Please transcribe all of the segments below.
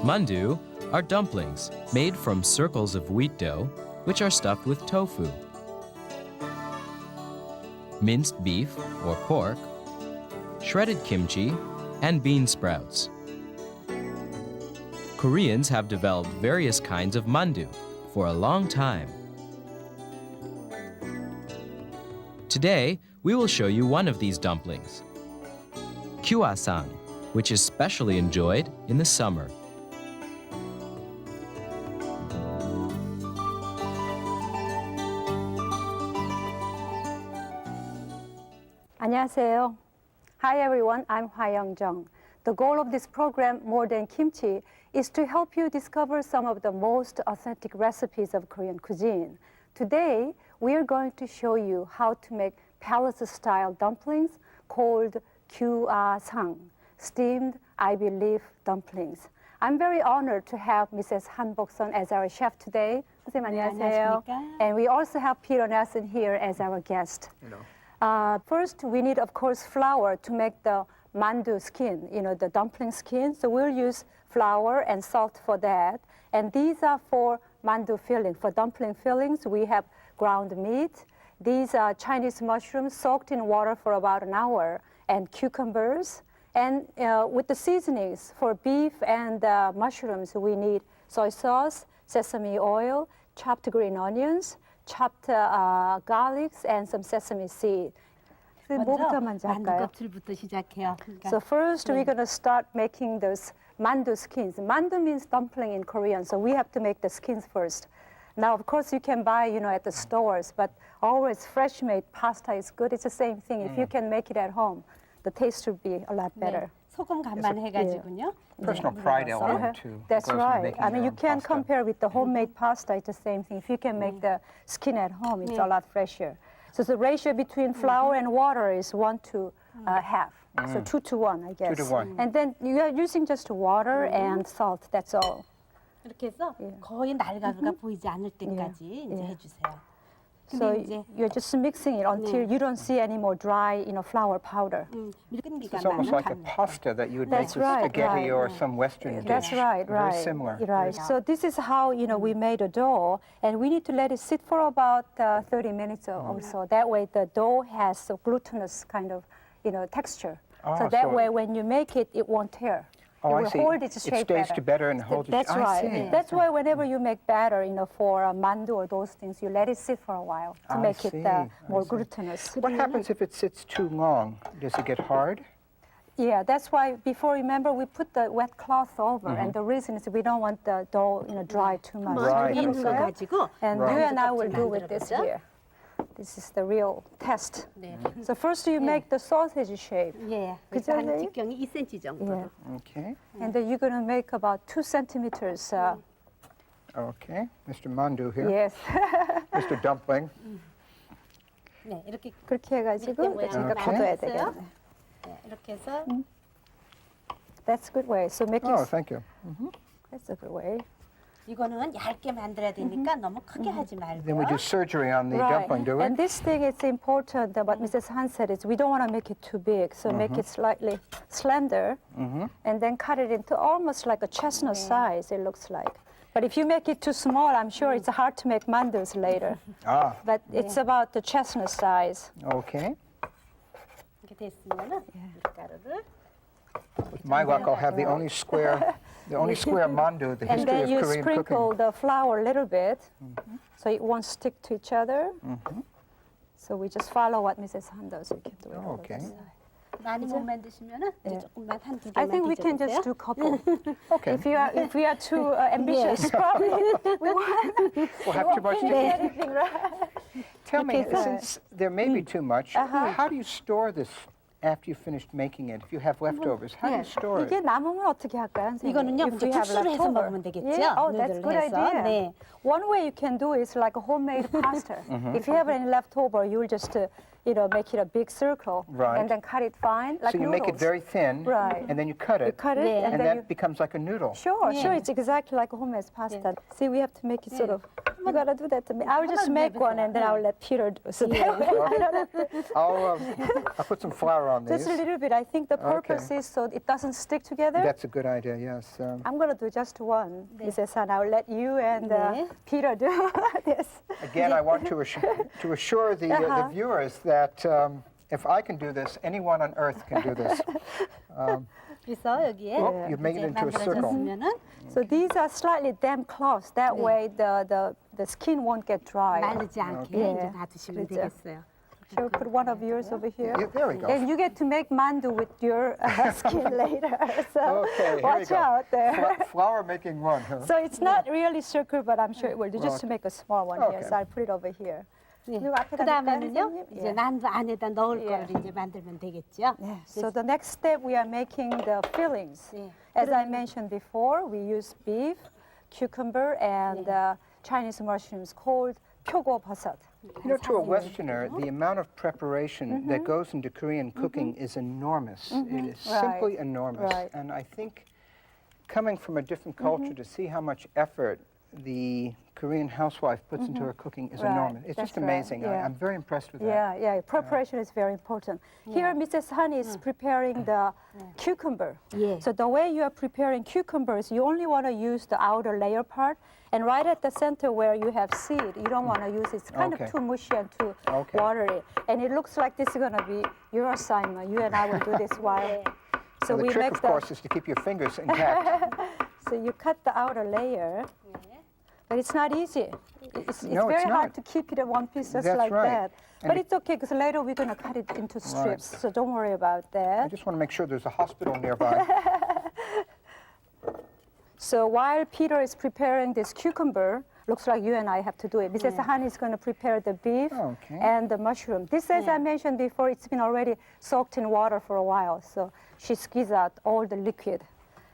Mandu are dumplings made from circles of wheat dough, which are stuffed with tofu, minced beef or pork, shredded kimchi, and bean sprouts. Koreans have developed various kinds of mandu for a long time. Today, we will show you one of these dumplings, Kyuasang, which is specially enjoyed in the summer. 안녕하세요. Hi everyone, I'm Jung. The goal of this program, More Than Kimchi, is to help you discover some of the most authentic recipes of Korean cuisine. Today, we are going to show you how to make palace-style dumplings called Kyuasang, steamed ivy leaf dumplings. I'm very honored to have Mrs. Han Bok-sun as our chef today. 선생님 안녕하세요. And we also have Peter Nelson here as our guest. First, we need, of course, flour to make the mandu skin, the dumpling skin. So we'll use flour and salt for that. And these are for mandu filling. For dumpling fillings, we have ground meat. These are Chinese mushrooms soaked in water for about an hour, and cucumbers. And with the seasonings, for beef and mushrooms, we need soy sauce, sesame oil, chopped green onions, chopped garlics, and some sesame seed. 뭐부터 먼저 할까요? 만두껍질부터 시작해요. So first, we're going to start making those mandu skins. Mandu means dumpling in Korean, so we have to make the skins first. Now, of course, you can buy, at the stores, but always fresh-made pasta is good. It's the same thing. If you can make it at home, the taste will be a lot better. 소금 간만 해가지고요. Personal pride element too. That's goes with right. making I mean, your you own can't pasta. compare with the homemade pasta. It's the same thing. If you can make the skin at home, it's a lot fresher. So the ratio between flour and water is 1 to half. So 2 to 1, I guess. 2 to 1. And then you are using just water and salt. That's all. 이렇게 해서 거의 날가루가 보이지 않을 때까지 이제 해주세요. So 이제 you're just mixing it until you don't see any more dry, flour powder. 밀끈미가 It's almost like a 많은 pasta that you would make That's with right, spaghetti right. or some Western dish. That's right, right. Very similar. Right. So this is how we made a dough, and we need to let it sit for about 30 minutes or so. That way, the dough has a glutinous kind of texture. So that way, when you make it, it won't tear. Oh, it I will see. hold its It shape stays better. better and holds its That's I right. see. That's why whenever you make batter, for mandu or those things, you let it sit for a while to I make it see. more I see. glutinous. What happens if it sits too long? Does it get hard? Yeah, that's why before, remember, we put the wet cloth over, and the reason is we don't want the dough, dry too much. Right, 있는 거 okay. 가지고 And Right. you and I will do with this 만들어보죠. here. This is the real test. 네. So first you make the sausage shape. 예, 그죠, 그래서 한 선생님? 직경이 2cm 정도. Yeah. Okay. And then you're going to make about 2 centimeters. Okay. Mr. Mandu here. Yes. Mr. Dumpling. 네, 이렇게 그렇게 해가지고 밀대 제가 모양으로 걷어야 만들었어요. 되겠네. 네, 이렇게 해서 That's a good way. So make Oh, it. thank you. That's a good way. 이거는 얇게 만들어야 되니까 너무 크게 하지 Then we 말고요. do surgery on the Right. dumpling, do we? And this thing is important. What Mrs. Han said is we don't want to make it too big, so make it slightly slender, and then cut it into almost like a chestnut size. It looks like. But if you make it too small, I'm sure it's hard to make mandus later. Ah, But it's about the chestnut size. okay. 이렇게 됐으면은 밀가루를 With my luck, I'll have the only square mandu, the And history then of you Korean sprinkle cooking. the flour a little bit, so it won't stick to each other. So we just follow what Mrs. Han does. We can do it all Okay. the time. 많이 못 만드시면은 이제 조금만 한두 I 개만 think we can just 뒤져보세요. do couple. Okay. If we are too ambitious, probably we won't We'll have too much to finish eat. anything, right? Tell me, Because, since there may be too much, how do you store this after you finished making it? If you have leftovers, how do you store 이게 it? 남으면 어떻게 할까요, 선생님? 이거는요, If 먼저 we have 국수를 해서 leftover. 먹으면 되겠죠? Yeah, oh, that's a good 누들을 해서. idea. 네. One way you can do is like a homemade pasta. If you have any leftover, you'll just make it a big circle Right. and then cut it fine, like So you noodles. make it very thin, Right. and then you cut You it, cut it, Yeah. and and then that becomes like a noodle. Sure, it's exactly like a homemade pasta. See, we have to make it sort of You gotta do that to me. I'll just 한번 make one and then 해보세요. I'll let Peter do. So that way I don't have to. I'll put some flour on these. Just a little bit. I think the purpose is so it doesn't stick together. That's a good idea, yes. I'm gonna do just one, Mrs. Han. I'll let you and Peter do this. Again, I want to assure the viewers that if I can do this, anyone on earth can do this. 그래서 여기에 You've made it into a circle. 만들어졌으면은 So these are slightly damp cloths. That way the skin won't get dry. 마르지 않게 네. 이제 놔두시면 그렇죠. 되겠어요. Shall we put one of yours over here? Yeah, there we go. And you get to make mandu with your skin later. So Okay, here we watch go. out there. Flour making one, huh? So it's not really circular, but I'm sure it will do. Just to make a small one here. Okay. So I'll put it over here. 네. 이거 앞에다 그 다음에는요, 넣을까요, 이제 선생님? 만두 안에다 넣을 예. 거를 이제 만들면 되겠죠. So the next step, we are making the fillings. 네. As I mentioned before, we use beef, cucumber, and Chinese mushrooms called 표고버섯. You know, to a Westerner, the amount of preparation that goes into Korean cooking is enormous. It is simply enormous. Right. And I think coming from a different culture to see how much effort the Korean housewife puts into her cooking is Right. enormous. It's just That's right. amazing. Yeah. I'm very impressed with that. Yeah. Preparation is very important. Here, Mrs. Han is preparing the cucumber. Yeah. So the way you are preparing cucumbers, you only want to use the outer layer part, and right at the center where you have seed, you don't want to use it. It's kind Okay. of too mushy and too Okay. watery. And it looks like this is going to be your assignment. You and I will do this while. So Well, the we trick, make of course, is to keep your fingers intact. So you cut the outer layer. But it's not easy. It's No, very it's hard not. to keep it in one piece just That's like right. that. And But it- it's okay because later we're going to cut it into strips. So don't worry about I that. just want to make sure there's a hospital nearby. So while Peter is preparing this cucumber, looks like you and I have to do it. Mrs. Han is going to prepare the beef Okay. and the mushroom. This, as I mentioned before, it's been already soaked in water for a while. So she squeezes out all the liquid.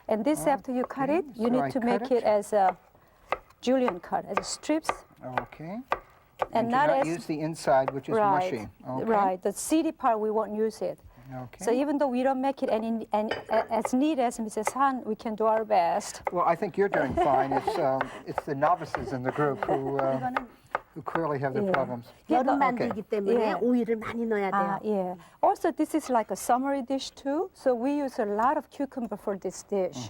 And this, after you cut it, you So need I to cut make it? it as a julienne cut, as strips. Okay. And do not not as use the inside, which is mushy. Okay. Right. The seedy part, we won't use it. Okay. So even though we don't make it any as neat as Mrs. Han, we can do our best. Well, I think you're doing fine. It's the novices in the group who clearly have their problems. 여름 Okay. 만들기 때문에 Yeah. 오일을 많이 넣어야 돼요. Yeah. Also, this is like a summery dish too. So we use a lot of cucumber for this dish.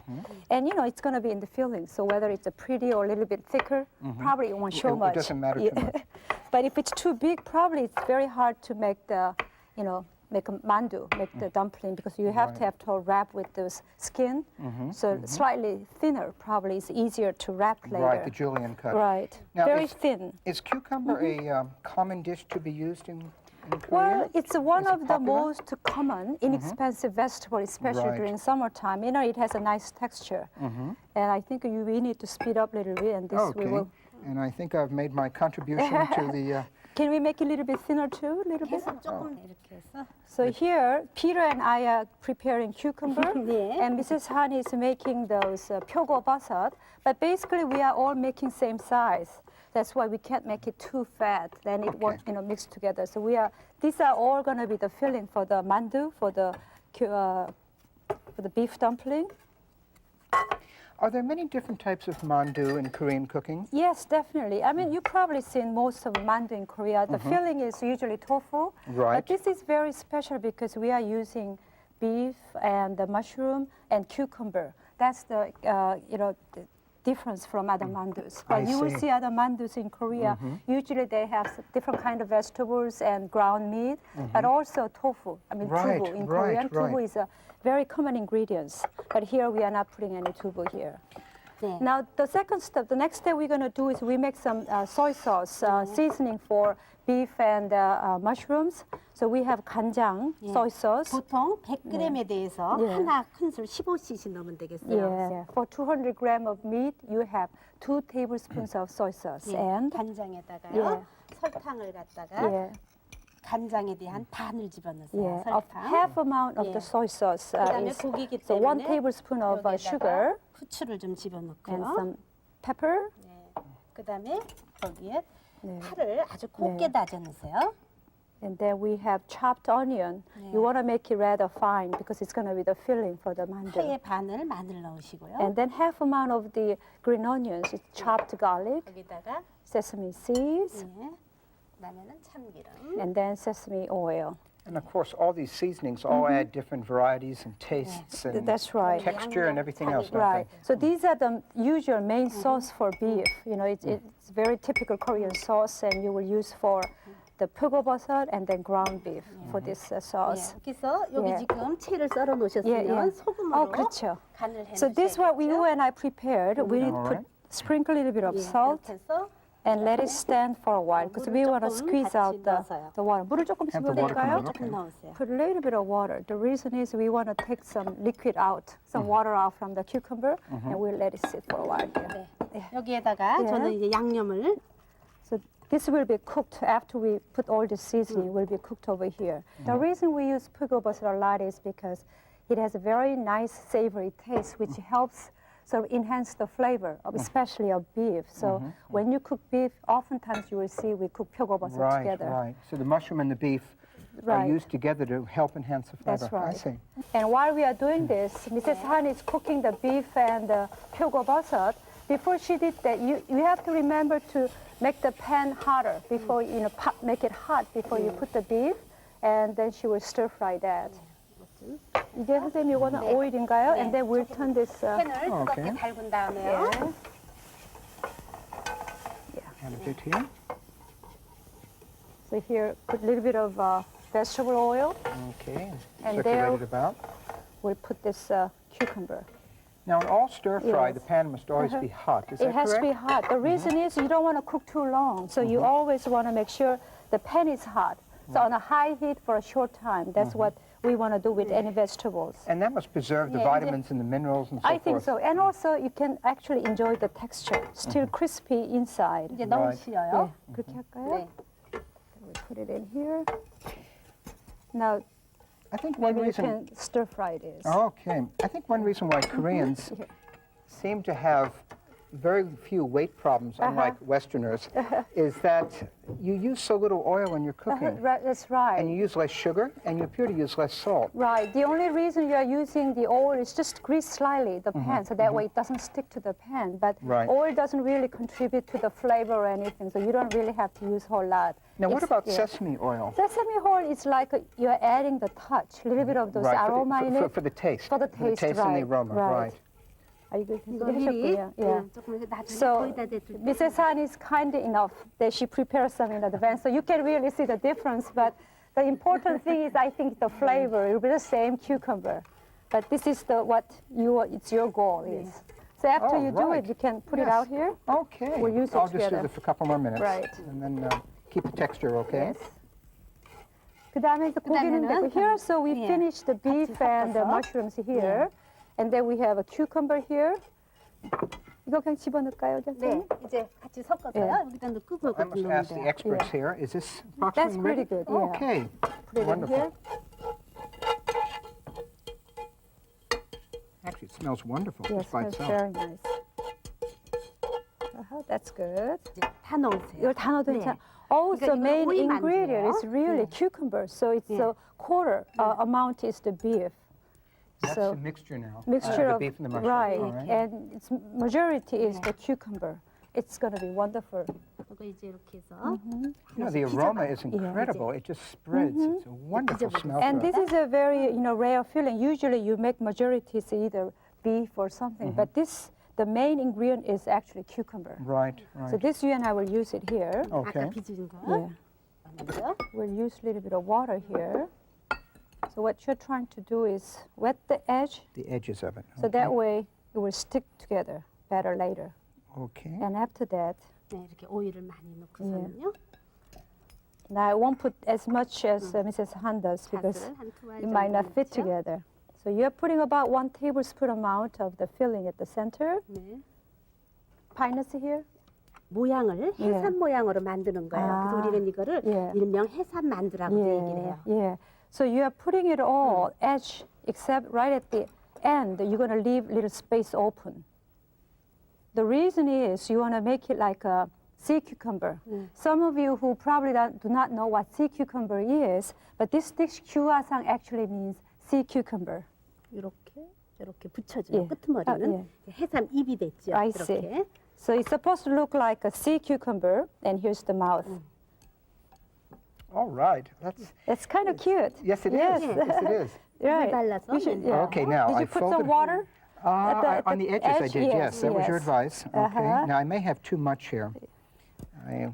And you know, it's going to be in the filling. So whether it's a pretty or a little bit thicker, probably it won't show It much. doesn't matter too much. But if it's too big, probably it's very hard to make the, make a mandu, make the dumpling, because you have to have to wrap with those skin. So slightly thinner probably is easier to wrap later. Right, the julienne cut. Right. Now, Very is- thin. Is cucumber a common dish to be used in Korea? Well, it's one Is it of the popular? most common, inexpensive vegetable, especially Right. during summertime. You know, it has a nice texture. And I think we need to speed up a little bit, and this we Okay. will. And I think I've made my contribution to the. Can we make it a little bit thinner too? A little bit? 계속 조금 이렇게 해서 So here, Peter and I are preparing cucumber, 네. and Mrs. Han is making those 표고버섯. But basically, we are all making same size. That's why we can't make it too fat. Then it won't, mix together. So these are all going to be the filling for the mandu, for the beef dumpling. Are there many different types of mandu in Korean cooking? Yes, definitely. I mean, you've probably seen most of mandu in Korea. The filling is usually tofu. Right. But this is very special because we are using beef and the mushroom and cucumber. That's the, the difference from other mandus. But I you will see. see other mandus in Korea. Usually they have different kind of vegetables and ground meat, but also tofu. I mean, Right, tubu. In right, Korean, tubu right. is a very common ingredients. But here we are not putting any tubu here. 네. Now, the second step, the next step we're going to do is we make some soy sauce seasoning for beef and mushrooms. So we have 간장 soy sauce. 보통 100g에 대해서 예. 하나 큰술 15cc 넣으면 되겠어요. Yeah. For 200 grams of meat, you have 2 tablespoons of soy sauce. 예. And 간장에다가요. 예. 설탕을 갖다가 yeah, 간장에 대한 반을 집어넣으세요. yeah, of 설탕. half amount of 예. the soy sauce 그다음에 is 고기기 so 1 때문에 tablespoon of 여기에다가 sugar 후추를 좀 and 집어넣고요. some pepper. 네. 그다음에 거기에 네. 파를 아주 곱게 다져 넣으세요. And then we have chopped onion. You want to make it rather fine because it's going to be the filling for the mandu. 파의 반을 마늘 넣으시고요. And then half amount of the green onions is chopped garlic, 여기다가 sesame seeds, 네. 그다음에는 참기름. and then sesame oil. And of course, all these seasonings all add different varieties and tastes and That's right. texture and everything else, don't Right. they? So these are the usual main sauce for beef. You know, it's very typical Korean sauce, and you will use for the 표고버섯 and then ground beef for this sauce. 그래서 여기 예. 지금 채를 썰어 놓으셨으면 예, 예. 소금으로 그렇죠. 간을 해 So this what you and I prepared. We need to Alright. sprinkle a little bit of salt 해서 and let it stand for a while because we want to 조금 squeeze out 같이 넣어서요. the water. 물을 조금 Have the water come 집어넣을까요? out. 조금 넣으세요. Put a little bit of water. The reason is we want to take some liquid out, some water out from the cucumber, and we'll let it sit for a while here. 네. 여기에다가 예. 저는 이제 양념을 So this will be cooked after we put all the seasoning. Will be cooked over here. The reason we use 표고버섯 a lot is because it has a very nice savory taste, which helps sort of enhance the flavor of especially of beef. So when you cook beef, oftentimes you will see we cook 표고버섯 Right, together. right. So the mushroom and the beef are Right. used together to help enhance the flavor. That's right. I see. And while we are doing this, Mrs. Han is cooking the beef and the 표고버섯. Before she did that, you have to remember to make the pan hotter before, make it hot before you put the beef, and then she will stir fry that. 이제 선생님 이거는 오일인가요? And then we'll turn this. 팬을 오케이. 뜨겁게 달군 다음에요. Yeah. Add a bit here. So here, put a little bit of vegetable oil. Okay. And Circulate it about. We'll put this cucumber. Now, in all stir fry, Yes. the pan must always be hot. Is It that has to be correct? hot. The reason is you don't want to cook too long, so you always want to make sure the pan is hot. So on a high heat for a short time. That's what we want to do with any vegetables. And that must preserve the Yeah, vitamins and the minerals and so I think forth. so. And also you can actually enjoy the texture. Still crispy inside. 이제 너무 Right. 쉬어요. 그렇게 할까요? 네. We put it in here. Now I think one maybe you reason. can stir fry this. Okay. I think one reason why Koreans seem to have very few weight problems, unlike Westerners, is that you use so little oil when you're cooking. Right, that's right. And you use less sugar, and you appear to use less salt. Right. The only reason you are using the oil is just grease slightly the pan, so that way it doesn't stick to the pan. But Right. oil doesn't really contribute to the flavor or anything, so you don't really have to use a whole lot. Now, what It's- about yeah. sesame oil? Sesame oil is like you're adding the touch, a little bit of those aroma in it. for the taste. For the taste, and the right, aroma, right. right. Are you good? 이거 미리 하셨군요. Yeah. 조금 나중에 So 거의 다 됐을 때 Mrs. Han is kind enough that she prepares some in advance, so you can really see the difference. But the important thing is, I think, the flavor. It will be the same cucumber, but this is it's your goal is. So after Oh, you do right. it, you can put it Yes. out here. Okay. We'll use it I'll just together. use it for a couple more minutes. Right. And then keep the texture okay. Yes. 그다음에 이제 고기는 되고 here, so we 예. finish the beef and the 섞어서. mushrooms here, and then we have a cucumber here. 이거 그냥 집어넣을까요, 네, 선생님? 이제 같이 섞어서요. 예. 여기다 넣고 I must ask the experts here, is this approximately pretty ready? good, yeah. Okay. Put it in Wonderful. here. Actually, it smells wonderful Yes, just by that's itself. very nice. That's good. 다 넣으세요. 이걸 다 넣어도 네. 괜찮아. Oh, 그러니까 the 이거는 main 오이 ingredient 만두예요. is really cucumber. So it's 예. the quarter amount is the beef. That's So a mixture now. mixture the of beef and the mushroom. right, All right. and its majority is the cucumber. It's going to be wonderful. 이거 이제 이렇게 해서 You know, the aroma is incredible. It just spreads. It's a wonderful smell. And to this it. is a very rare feeling. Usually you make majorities either beef or something, but the main ingredient is actually cucumber. Right, So right. this you and I will use it here. Okay. 아까 빚은 거 Yeah. 먼저 We'll use a little bit of water here. So what you're trying to do is wet the edge, The edges of it. so that way it will stick together better later. Okay. And after that, 네, 이렇게 오일을 많이 넣고서는요. now I won't put as much as Mrs. Han does because 잣을 한두 알 it might not 정도 fit 넣죠. together. So you're putting about 1 tablespoon amount of the filling at the center. 네. Pinus here. 모양을 예. 해삼 모양으로 만드는 거예요. 아, 그래서 우리는 이거를 예. 일명 해삼 만두라고 얘기를 해요. Yeah. So you are putting it all edge, except right at the end, you're going to leave little space open. The reason is you want to make it like a sea cucumber. Some of you who probably do not know what sea cucumber is, but this dish Kyuasang actually means sea cucumber. 이렇게 붙여줘요. 끄트머리는 해삼 잎이 됐죠. I see. 이렇게. So it's supposed to look like a sea cucumber, and here's the mouth. All right. It's kind of cute. Yes, it is. Yes. Yes, it is. Right. 발라서. You should, yeah. Okay, now Did I you put folded. some water? at On the edges, I edge? did. Yes, that was your yes. advice. Okay. Now I may have too much here. I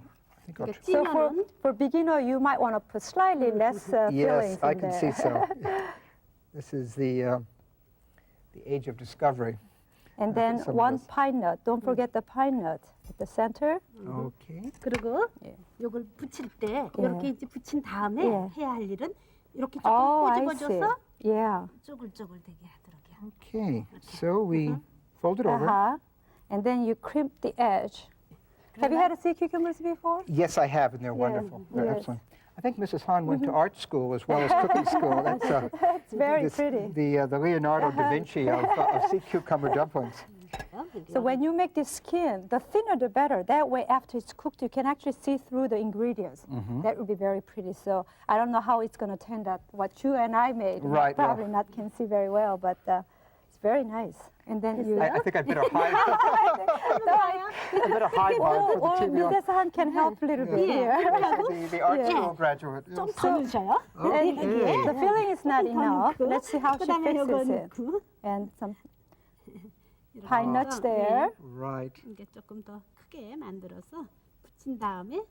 think I'll. So for beginner, you might want to put slightly less fillings Yes, I in can there. see so. This is the age of discovery. And then some of one this. pine nut. Don't forget the pine nut at the center. Okay. 그리고 요걸 붙일 때 이렇게 이제 붙인 다음에 예. 해야 할 일은 이렇게 조금 Oh, I see. 꼬집어줘서 Yeah. 쪼글쪼글 되게 하도록요. Okay. So we fold it over. And then you crimp the edge. Have you had sea cucumbers before? Yes, I have, and they're wonderful. They're yes. excellent. I think Mrs. Han went to art school as well as cooking school. That's It's very pretty. the Leonardo da Vinci of sea cucumber dumplings. So when you make the skin, the thinner the better. That way, after it's cooked, you can actually see through the ingredients. That would be very pretty. So I don't know how it's going to turn out. What you and I made, Right, well. probably not can see very well, but it's very nice. And then you. I think I better hide. I better hide one for the or TV. Mrs. Han can help a little bit here. The art school graduate. 좀 더 넣으셔요. And the filling is not enough. 넣고, Let's see how she 그다음에 요거 fixes it. 넣고, And some pine nuts there. Right. 이게 조금 더 크게 만들어서 붙인 다음에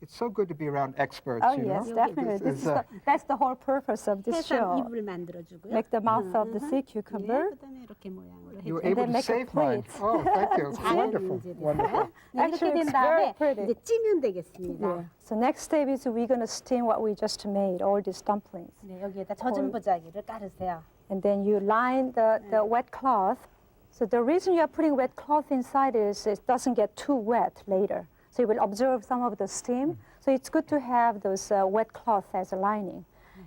It's so good to be around experts, Oh you yes, know. definitely. This is, That's the whole purpose of this 해삼 show. 잎을 만들어주고요. Make the mouth of the sea cucumber. 그다음에 이렇게 모양으로 you were 해주고. able then to make a save mine. plate. Oh, thank you. Wonderful. Wonderful. 이렇게 Actually, 된 it's 다음에 very pretty. 이제 찌면 되겠습니다. Yeah. So next step is we're going to steam what we just made, all these dumplings. 네, 여기에다 젖은 보자기를 깔으세요. And then you line the wet cloth. So the reason you're putting wet cloth inside is it doesn't get too wet later. So you will absorb some of the steam. So it's good to have those wet cloth as a lining.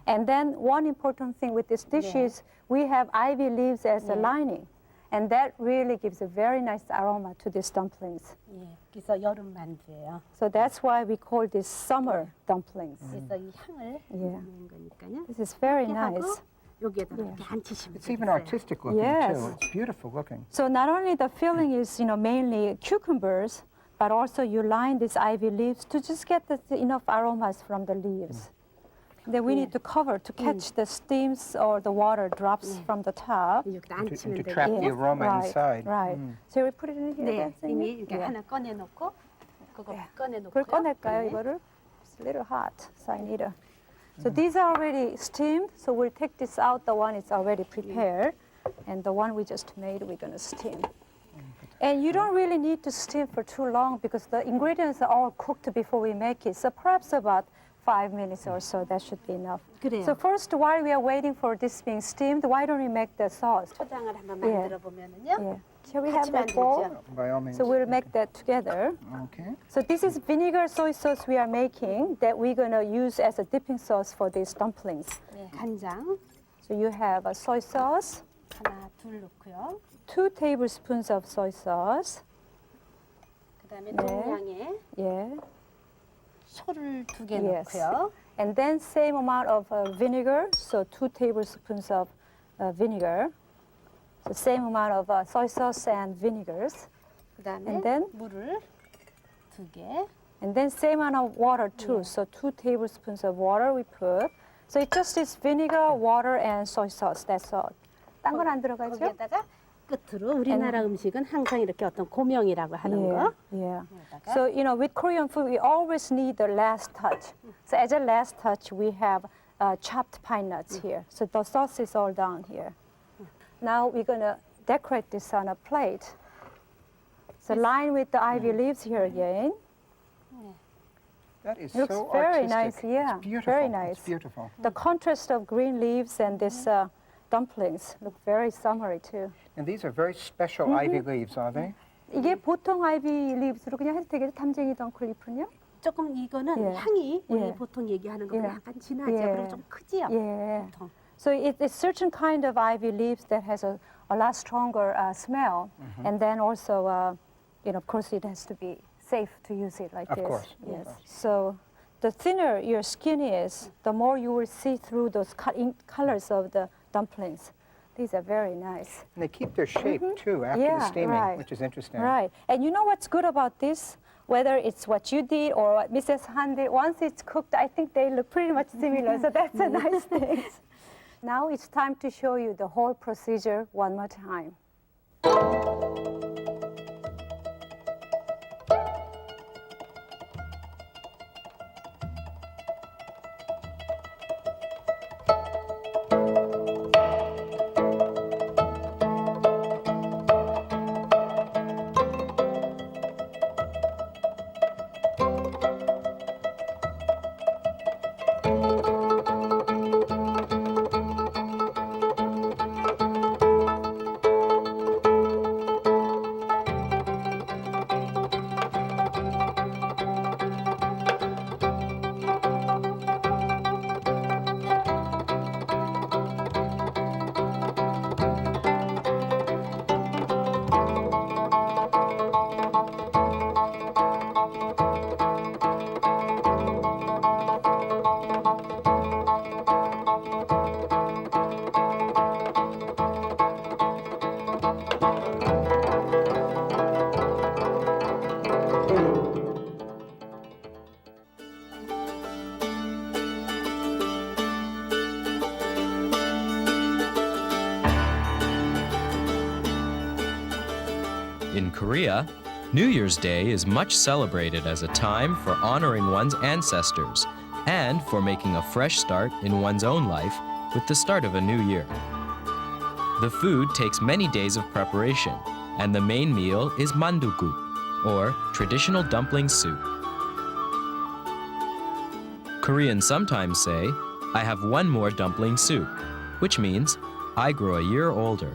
And then one important thing with this dish is we have ivy leaves as a lining. And that really gives a very nice aroma to these dumplings. 예, 그래서 여름 만두예요. So that's why we call this summer dumplings. 그래서 이 향을 내는 거니까요. This is very 이렇게 하고 nice. 여기에다 이렇게 앉히시면 It's even 되겠어요. artistic looking Yes. too. It's beautiful looking. So not only the filling is, mainly cucumbers, but also you line these ivy leaves to just get enough aromas from the leaves. Then we need to cover to catch the steams or the water drops from the top. 여기다 And 앉히면 to 되겠어요. trap the aroma right, inside. Right. So we put it in here. 네, that's in 이미 it? 이렇게 Yeah. 하나 꺼내놓고 그거 꺼내놓고요. 그걸 꺼낼까요, 네. 이거를? It's a little hot, so I need a. So these are already steamed, so we'll take this out, the one is already prepared, and the one we just made, we're gonna steam. And you don't really need to steam for too long because the ingredients are all cooked before we make it, so perhaps about 5 minutes or so, that should be enough. 그래요. So first, while we are waiting for this being steamed, why don't we make the sauce? 초장을 한번 예. 만들어 보면은요. Yeah. Shall we 같이 have that bowl? 만들죠. By all means. So we'll make that together. Okay. So this is vinegar soy sauce we are making that we're gonna use as a dipping sauce for these dumplings. 네, 간장 So you have a soy sauce, 하나, 둘 넣고요. 2 tablespoons of soy sauce. 그다음에 네. 동량에 Yeah. 소를 2개 Yes. 넣고요. And then same amount of vinegar, so 2 tablespoons of vinegar. So same amount of soy sauce and vinegars. 그다음에 And then? 물을 2개. And then same amount of water too. So 2 tablespoons of water we put. So it just is vinegar, water, and soy sauce. That's all. 딴 건 안 들어가죠? 거기에다가 끝으로 우리나라 음식은 항상 이렇게 어떤 고명이라고 하는 Yeah, 거. yeah. 여기다가 So, with Korean food, we always need the last touch. So as a last touch, we have chopped pine nuts here. So the sauce is all down here. Now we're going to decorate this on a plate. So line with the ivy leaves here again. That is Looks so very artistic. nice, yeah, It's beautiful. very nice. It's beautiful. The contrast of green leaves and this dumplings look very summery too. And these are very special ivy leaves, are they? 이게 보통 아이비 립스로 그냥 해도 되겠죠? 담쟁이 덩클리프는요? 조금 이거는 예. 향이 우리 예. 보통 얘기하는 거보다 예. 약간 진하죠. 예. 그리고 좀 크지요. Yeah. 보통. So it's certain kind of ivy leaves that has a lot stronger smell, and then also, of course, it has to be safe to use it like Of this. course. Yes. So the thinner your skin is, the more you will see through those colors of the dumplings. These are very nice. And they keep their shape too after the Yeah, steaming, right. which is interesting. Right. And you know what's good about this? Whether it's what you did or what Mrs. Han did, once it's cooked, I think they look pretty much similar. So that's a nice thing. Now it's time to show you the whole procedure one more time. In Korea, New Year's Day is much celebrated as a time for honoring one's ancestors and for making a fresh start in one's own life with the start of a new year. The food takes many days of preparation, and the main meal is mandukguk, or traditional dumpling soup. Koreans sometimes say, "I have one more dumpling soup," which means, I grow a year older.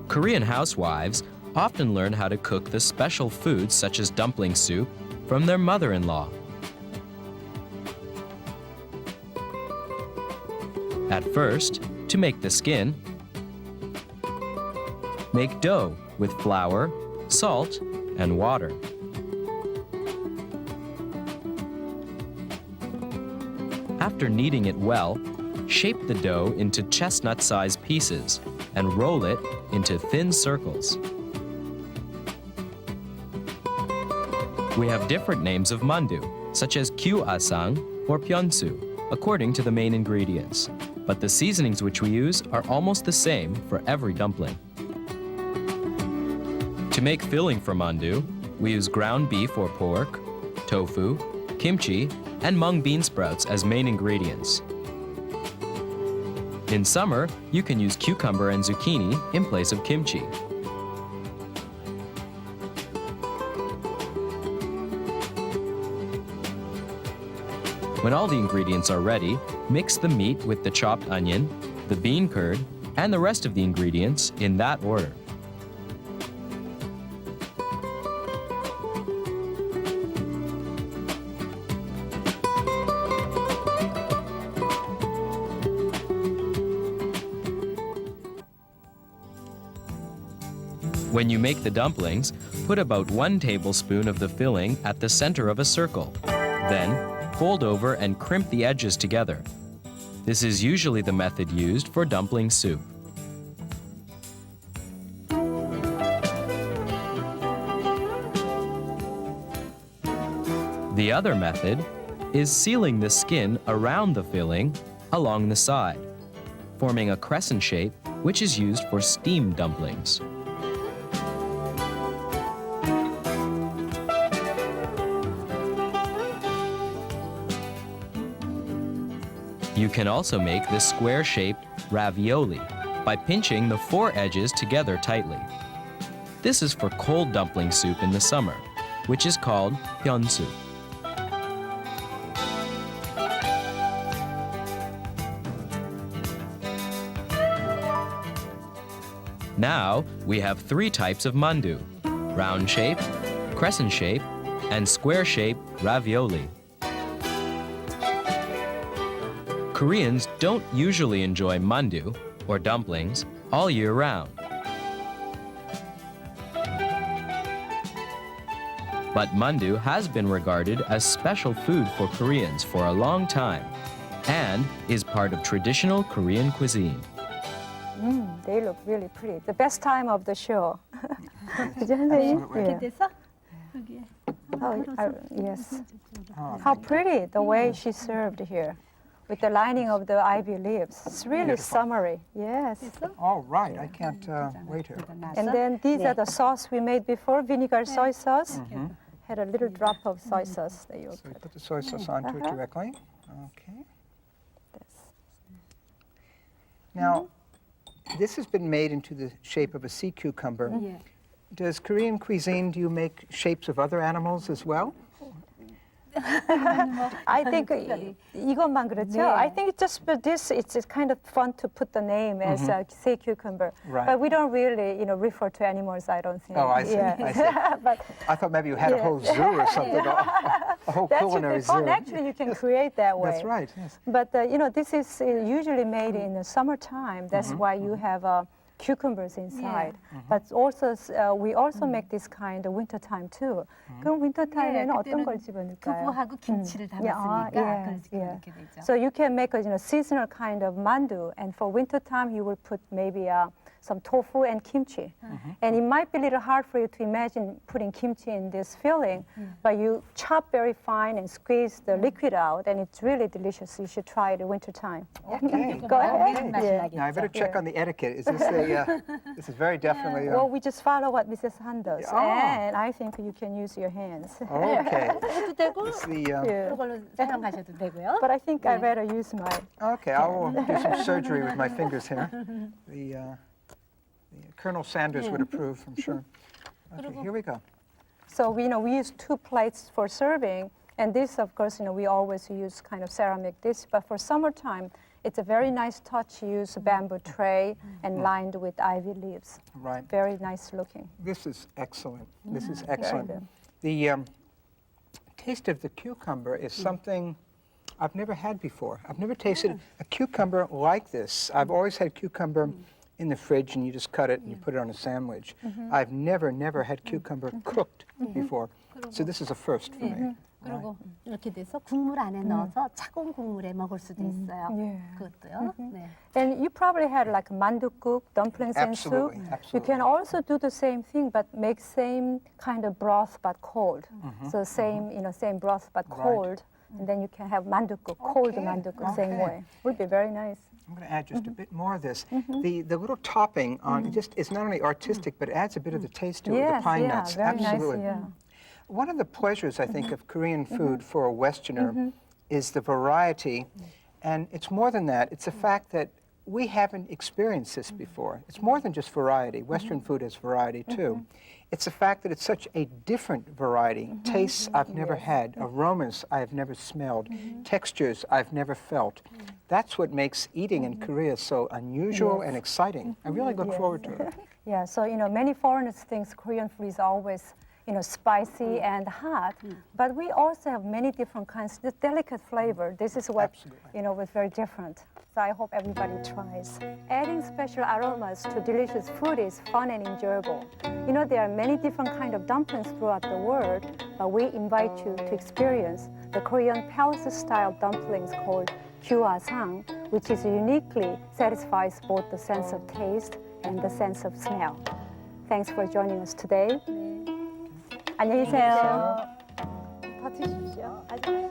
Korean housewives often learn how to cook the special foods such as dumpling soup from their mother-in-law. At first, to make the skin, make dough with flour, salt, and water. After kneading it well, shape the dough into chestnut-sized pieces and roll it into thin circles. We have different names of mandu, such as Kyuasang or Pyeonsu, according to the main ingredients. But the seasonings which we use are almost the same for every dumpling. To make filling for mandu, we use ground beef or pork, tofu, kimchi, and mung bean sprouts as main ingredients. In summer, you can use cucumber and zucchini in place of kimchi. When all the ingredients are ready, mix the meat with the chopped onion, the bean curd, and the rest of the ingredients in that order. When you make the dumplings, put about 1 tablespoon of the filling at the center of a circle. Then, fold over and crimp the edges together. This is usually the method used for dumpling soup. The other method is sealing the skin around the filling along the side, forming a crescent shape which is used for steamed dumplings. You can also make this square-shaped ravioli by pinching the 4 edges together tightly. This is for cold dumpling soup in the summer, which is called pyeonsu. Now we have 3 types of mandu: round shape, crescent shape, and square shape ravioli. Koreans don't usually enjoy mandu, or dumplings, all year round. But mandu has been regarded as special food for Koreans for a long time and is part of traditional Korean cuisine. They look really pretty. The best time of the show. 그죠, 선생님? 이렇게 돼서 여기에 Yes. How pretty the way she served here with the lining of the ivy leaves. It's really Beautiful. summery. Yes. All right, I can't wait here. And then these are the sauce we made before, vinegar soy sauce. Had a little drop of soy sauce that you So you put. put the soy sauce onto it directly. Okay. Now, this has been made into the shape of a sea cucumber. 예. Does Korean cuisine, do you make shapes of other animals as well? I think 이것만 그렇죠. 네. I think it's just for this. It's kind of fun to put the name as sea cucumber, Right. but we don't really, refer to animals. I don't think. Oh, I see, Yeah. I see. But I thought maybe you had a whole zoo or something, a whole that should culinary be fun. zoo. Actually, you can create that way. That's right, yes. But this is usually made in the summertime. That's why you have cucumbers inside. But also we also make this kind of wintertime too. 그럼 wintertime에는 어떤 걸 집어넣을까요? 두부하고 김치를 담았으니까 그런 식으로 이렇게 되죠. So you can make a seasonal kind of mandu, and for wintertime you will put maybe some tofu and kimchi. And it might be a little hard for you to imagine putting kimchi in this filling, but you chop very fine and squeeze the liquid out, and it's really delicious. You should try it in wintertime. Okay. Go ahead. 맛이 Now I better 나겠죠. check on the etiquette. Is this a, this is very definitely, Well, we just follow what Mrs. Han does, Oh. and I think you can use your hands. okay. 해도 되고 It's the, Yeah. 이걸로 사용하셔도 되고요. But I think I'd rather use mine. okay, I will do some surgery with my fingers here. The Colonel Sanders would approve, I'm sure. Okay, here we go. So we use 2 plates for serving, and this, of course, we always use kind of ceramic dish. But for summertime, it's a very nice touch. You use a bamboo tray and lined with ivy leaves. Right. Very nice looking. This is excellent. This is Very excellent. good. The taste of the cucumber is something I've never had before. I've never tasted a cucumber like this. I've always had cucumber in the fridge and you just cut it and you put it on a sandwich. I've never had cucumber cooked before. So this is a first for me. 그리고 이렇게 돼서 국물 안에 넣어서 차가운 국물에 먹을 수도 있어요. Yeah. 그것도요. 네. And you probably had like mandukguk, dumplings and soup. Absolutely, You absolutely. can also do the same thing, but make same kind of broth but cold. So same, same broth but Right. cold. And then you can have mandukguk, cold Okay, mandukguk, same okay. way. Would be very nice. I'm going to add just a bit more of this. The little topping on it just is not only artistic, but adds a bit of the taste to it, Yes, the pine yeah, nuts. very Absolutely. nice, yeah. One of the pleasures, I think, of Korean food for a Westerner is the variety. And it's more than that. It's the fact that we haven't experienced this before. It's more than just variety. Western food has variety, too. It's the fact that it's such a different variety. Tastes I've never had, aromas I've never smelled, textures I've never felt. That's what makes eating in Korea so unusual and exciting. I really look forward to it. Yeah, so many foreigners think Korean food is always spicy and hot, but we also have many different kinds of delicate flavor. This is what Absolutely. was very different. So I hope everybody tries. Adding special aromas to delicious food is fun and enjoyable. There are many different kind of dumplings throughout the world, but we invite you to experience the Korean palace-style dumplings called Kyuasang, which is uniquely satisfies both the sense of taste and the sense of smell. Thanks for joining us today. 안녕히 계세요. 더 드십시오. 아주